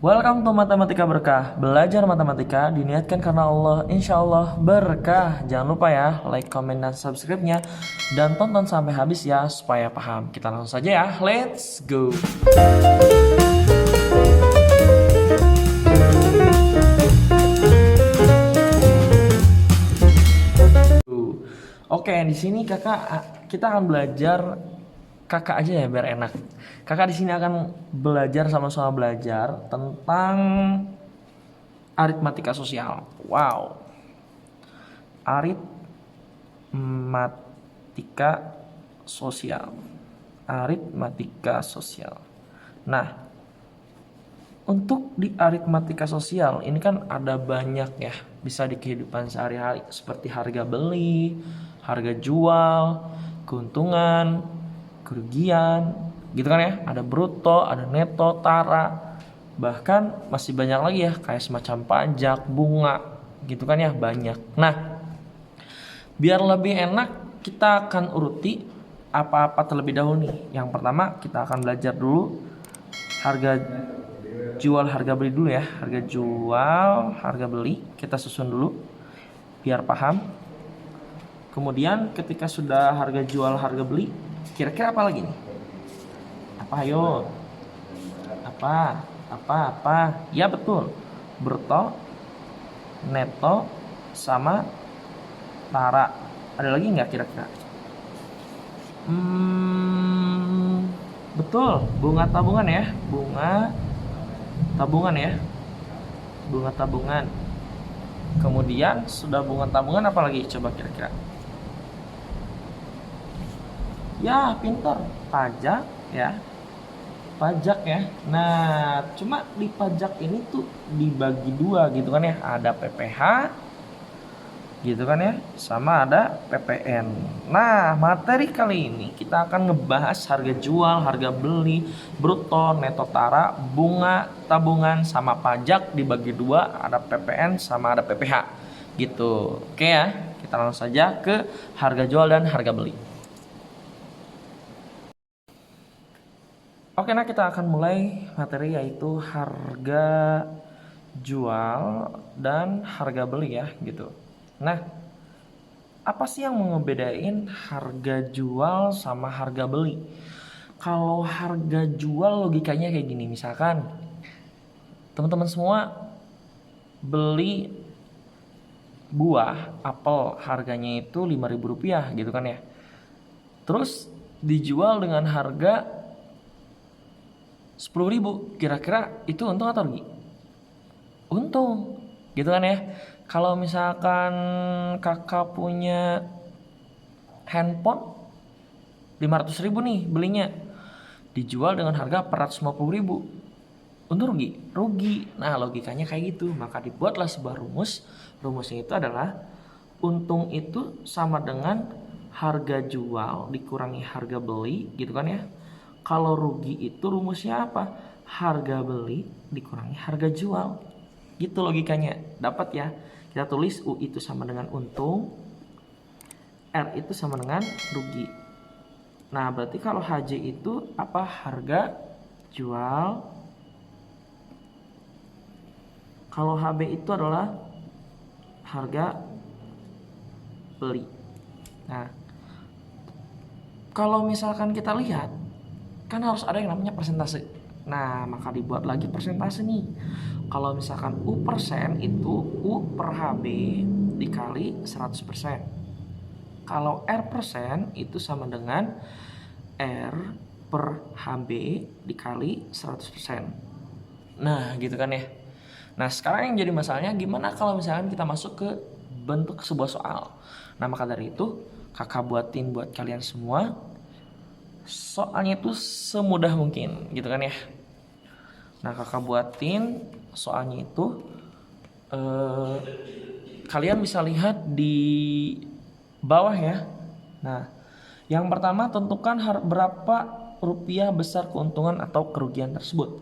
Welcome to Matematika Berkah. Belajar matematika diniatkan karena Allah, insya Allah berkah. Jangan lupa ya, like, comment, dan subscribe-nya. Dan tonton sampai habis ya, supaya paham. Kita langsung saja ya, let's go. Oke, di sini kita akan belajar kakak aja ya biar enak. Kakak di sini akan belajar sama-sama belajar tentang aritmatika sosial. Wow. Aritmatika sosial. Aritmatika sosial. Nah, untuk di aritmatika sosial ini kan ada banyak ya, bisa di kehidupan sehari-hari seperti harga beli, harga jual, keuntungan, kerugian, gitu kan ya. Ada bruto, ada neto, tara, bahkan masih banyak lagi ya kayak semacam pajak, bunga, gitu kan ya, banyak. Nah, biar lebih enak kita akan uruti apa-apa terlebih dahulu nih. Yang pertama kita akan belajar dulu harga jual, harga beli dulu ya. Harga jual, harga beli kita susun dulu biar paham. Kemudian ketika sudah harga jual, harga beli, kira-kira apa lagi nih? Apa ayo? Apa? Ya betul. Bruto, neto, sama tara. Ada lagi nggak kira-kira? Betul. Bunga tabungan ya. Bunga tabungan. Kemudian sudah bunga tabungan apa lagi? Coba kira-kira. Ya, pintar. Pajak ya. Nah, cuma di pajak ini tuh dibagi dua gitu kan ya. Ada PPh gitu kan ya, sama ada PPN. Nah, materi kali ini kita akan ngebahas harga jual, harga beli, bruto, neto, tara, bunga tabungan, sama pajak dibagi dua, ada PPN sama ada PPh gitu. Oke ya, kita langsung saja ke harga jual dan harga beli. Oke, nah kita akan mulai materi yaitu harga jual dan harga beli ya gitu. Nah, apa sih yang ngebedain harga jual sama harga beli? Kalau harga jual logikanya kayak gini, misalkan teman-teman semua beli buah apel harganya itu Rp5.000 gitu kan ya. Terus dijual dengan harga 10.000, kira-kira itu untung atau rugi? Untung, gitu kan ya. Kalau misalkan kakak punya handphone 500.000 nih belinya, dijual dengan harga 450.000, untung rugi? Rugi. Nah, logikanya kayak gitu. Maka dibuatlah sebuah rumus. Rumusnya itu adalah untung itu sama dengan harga jual dikurangi harga beli, gitu kan ya. Kalau rugi itu rumusnya apa? Harga beli dikurangi harga jual. Gitu logikanya. Dapat ya? Kita tulis U itu sama dengan untung, R itu sama dengan rugi. Nah, berarti kalau HJ itu apa? Harga jual. Kalau HB itu adalah harga beli. Nah, kalau misalkan kita lihat, kan harus ada yang namanya persentase. Nah, maka dibuat lagi persentase nih. Kalau misalkan U persen itu U per HB dikali 100%. Kalau R persen itu sama dengan R per HB dikali 100%. Nah, gitu kan ya. Nah, sekarang yang jadi masalahnya gimana kalau misalkan kita masuk ke bentuk sebuah soal. Nah, maka dari itu kakak buatin buat kalian semua soalnya itu semudah mungkin gitu kan ya. Nah, kakak buatin soalnya itu kalian bisa lihat di bawah ya. Nah, yang pertama tentukan berapa rupiah besar keuntungan atau kerugian tersebut.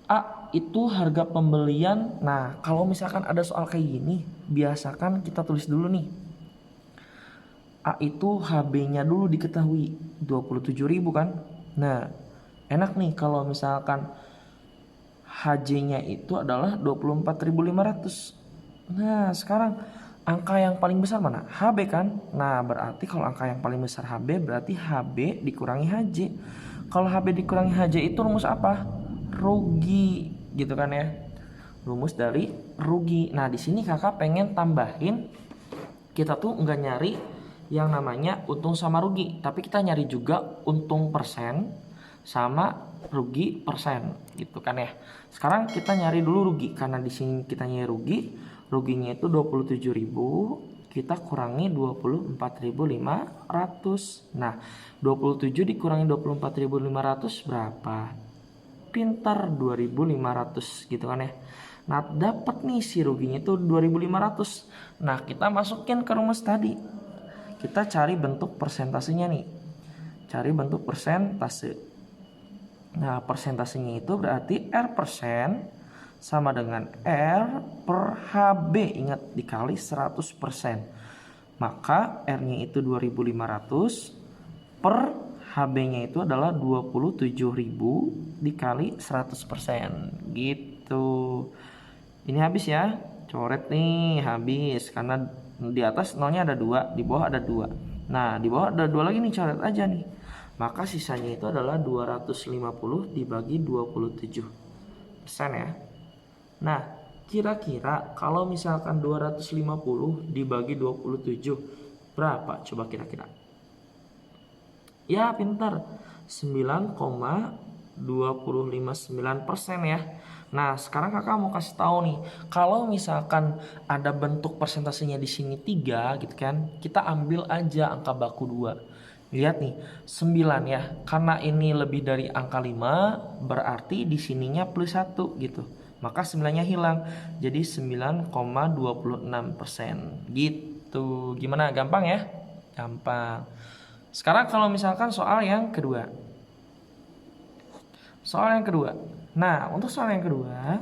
A itu harga pembelian. Nah, kalau misalkan ada soal kayak gini, biasakan kita tulis dulu nih. A itu HB-nya dulu diketahui 27.000 kan. Nah, enak nih kalau misalkan HJ-nya itu adalah 24.500. Nah, sekarang angka yang paling besar mana? HB kan? Nah, berarti kalau angka yang paling besar HB, berarti HB dikurangi HJ. Kalau HB dikurangi HJ itu rumus apa? Rugi, gitu kan ya? Rumus dari rugi. Nah, di sini kakak pengen tambahin, kita tuh nggak nyari yang namanya untung sama rugi, tapi kita nyari juga untung persen sama rugi persen, gitu kan ya. Sekarang kita nyari dulu rugi, karena di sini kita nyari rugi, ruginya itu 27.000, kita kurangi 24.500. Nah, 27 dikurangi 24.500 berapa? Pintar, 2.500 gitu kan ya. Nah, dapat nih si ruginya itu 2.500. Nah, kita masukin ke rumus tadi. Kita cari bentuk persentasenya nih. Cari bentuk persentase. Nah, persentasenya itu berarti R persen sama dengan R per HB. Ingat, dikali 100%. Maka R-nya itu 2.500 per HB-nya itu adalah 27.000 dikali 100%. Gitu. Ini habis ya. Coret nih, habis. Karena di atas nolnya ada 2, di bawah ada 2. Nah, di bawah ada 2 lagi nih, coret aja nih. Maka sisanya itu adalah 250 dibagi 27% ya. Nah, kira-kira kalau misalkan 250 dibagi 27 berapa? Coba kira-kira. Ya, pintar. 9,259% ya. Nah, sekarang kakak mau kasih tahu nih, kalau misalkan ada bentuk persentasenya di sini 3 gitu kan, kita ambil aja angka baku 2. Lihat nih, 9 ya. Karena ini lebih dari angka 5, berarti di sininya plus 1 gitu. Maka 9-nya hilang. Jadi 9,26% gitu. Gimana? Gampang ya? Gampang. Sekarang kalau misalkan soal yang kedua. Soal yang kedua. Nah, untuk soal yang kedua,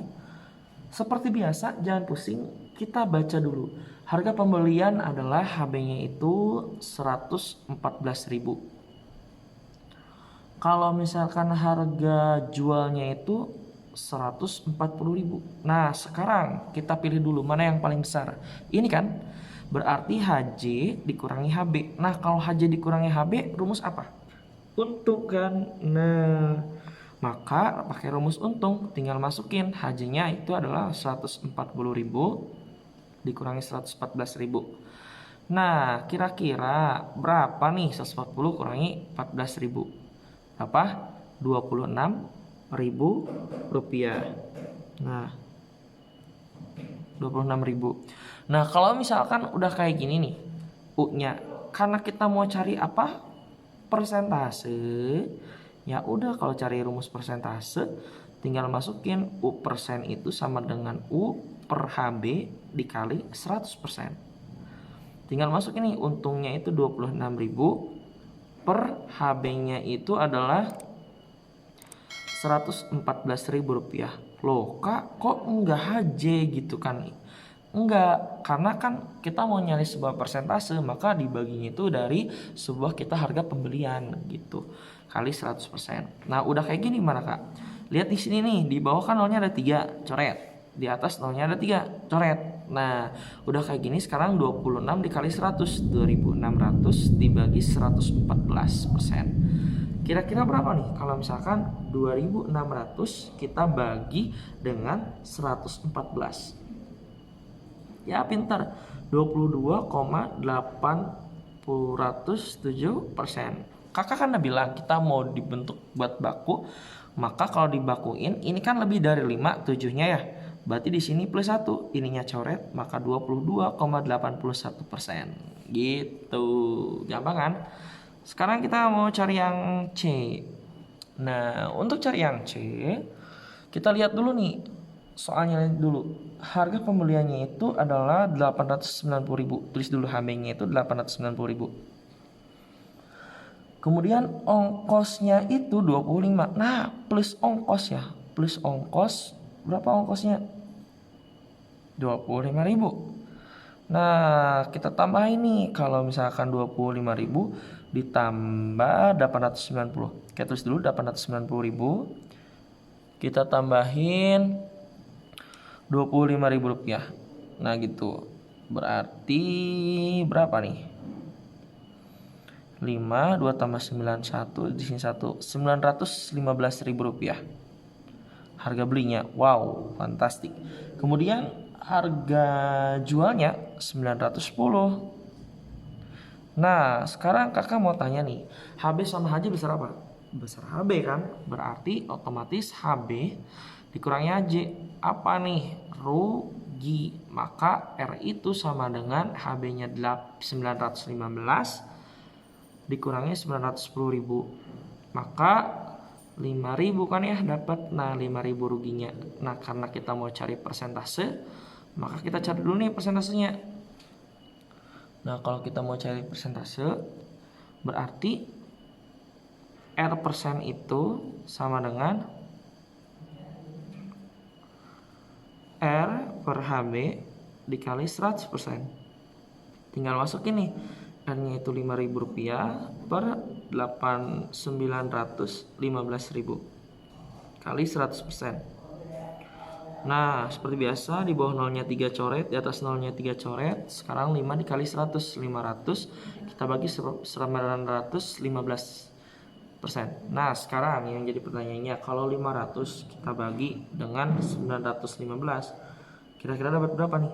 seperti biasa, jangan pusing, kita baca dulu. Harga pembelian adalah HB-nya itu 114.000. Kalau misalkan harga jualnya itu 140.000. Nah, sekarang kita pilih dulu mana yang paling besar. Ini kan berarti HJ dikurangi HB. Nah, kalau HJ dikurangi HB, rumus apa? Untung kan. Nah, maka pakai rumus untung, tinggal masukin HJ-nya itu adalah 140.000 dikurangi 114.000. Nah, kira-kira berapa nih 140 kurangi 14.000? Apa? 26.000 rupiah. Nah, 26.000. Nah, kalau misalkan udah kayak gini nih, U-nya, karena kita mau cari apa? Persentase. Ya udah, kalau cari rumus persentase tinggal masukin U persen itu sama dengan U per HB dikali 100%. Tinggal masuk ini, untungnya itu 26.000 per HB-nya itu adalah 114.000 rupiah. Loh kak, kok enggak HJ gitu kan? Enggak, karena kan kita mau nyari sebuah persentase, maka dibaginya itu dari sebuah kita harga pembelian gitu, kali 100%. Nah, udah kayak gini mana kak? Lihat di sini nih, di bawah kan nolnya ada 3, coret. Di atas nolnya ada 3, coret. Nah, udah kayak gini, sekarang 26 dikali 100, 2.600 dibagi 114%. Kira-kira berapa nih kalau misalkan 2.600 kita bagi dengan 114? Ya pintar, 22,807%. Kakak kan udah bilang kita mau dibentuk buat baku, maka kalau dibakuin ini kan lebih dari 5 7-nya ya. Berarti di sini plus 1, ininya coret, maka 22,81%. Gitu. Gampang kan? Sekarang kita mau cari yang C. Nah, untuk cari yang C, kita lihat dulu nih soalnya dulu. Harga pembeliannya itu adalah 890.000. Tulis dulu HB-nya itu 890.000. Kemudian ongkosnya itu 25. Nah, plus ongkos ya. Plus ongkos, berapa ongkosnya? 25.000. Nah, kita tambah ini. Kalau misalkan 25.000 ditambah 890. Kita tulis dulu 890.000. kita tambahin Rp25.000. Nah gitu. Berarti berapa nih? 5, 2 tambah 9, 1. Di sini 1. Rp915.000. Harga belinya. Wow, fantastik. Kemudian harga jualnya 910. Nah, sekarang kakak mau tanya nih. HB sama HJ besar apa? Besar HB kan? Berarti otomatis HB dikurangi HJ. Apa nih? Rugi. Maka R itu sama dengan HB-nya 915 dikurangi 910.000. Maka 5.000 kan ya dapat. Nah, 5.000 ruginya. Nah, karena kita mau cari persentase, maka kita cari dulu nih persentasenya. Nah, kalau kita mau cari persentase, berarti R persen itu sama dengan R per HB dikali 100%. Tinggal masukin nih. R-nya itu Rp5.000 per 915.000 kali 100%. Nah, seperti biasa di bawah nolnya 3 coret, di atas nolnya 3 coret. Sekarang 5 dikali 100, 500. Kita bagi 915%. Nah, sekarang yang jadi pertanyaannya, kalau 500 kita bagi dengan 915, kira-kira dapat berapa nih?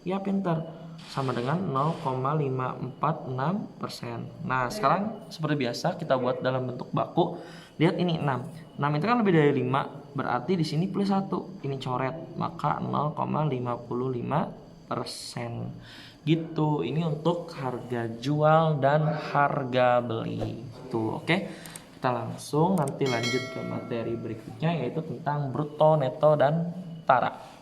Ya pintar, sama dengan 0,546%. Nah, sekarang seperti biasa kita buat dalam bentuk baku. Lihat ini 6. 6 itu kan lebih dari 5, berarti di sini plus 1. Ini coret, maka 0,55%. Gitu. Ini untuk harga jual dan harga beli. Tuh, oke. Kita langsung nanti lanjut ke materi berikutnya, yaitu tentang bruto, neto, dan tara.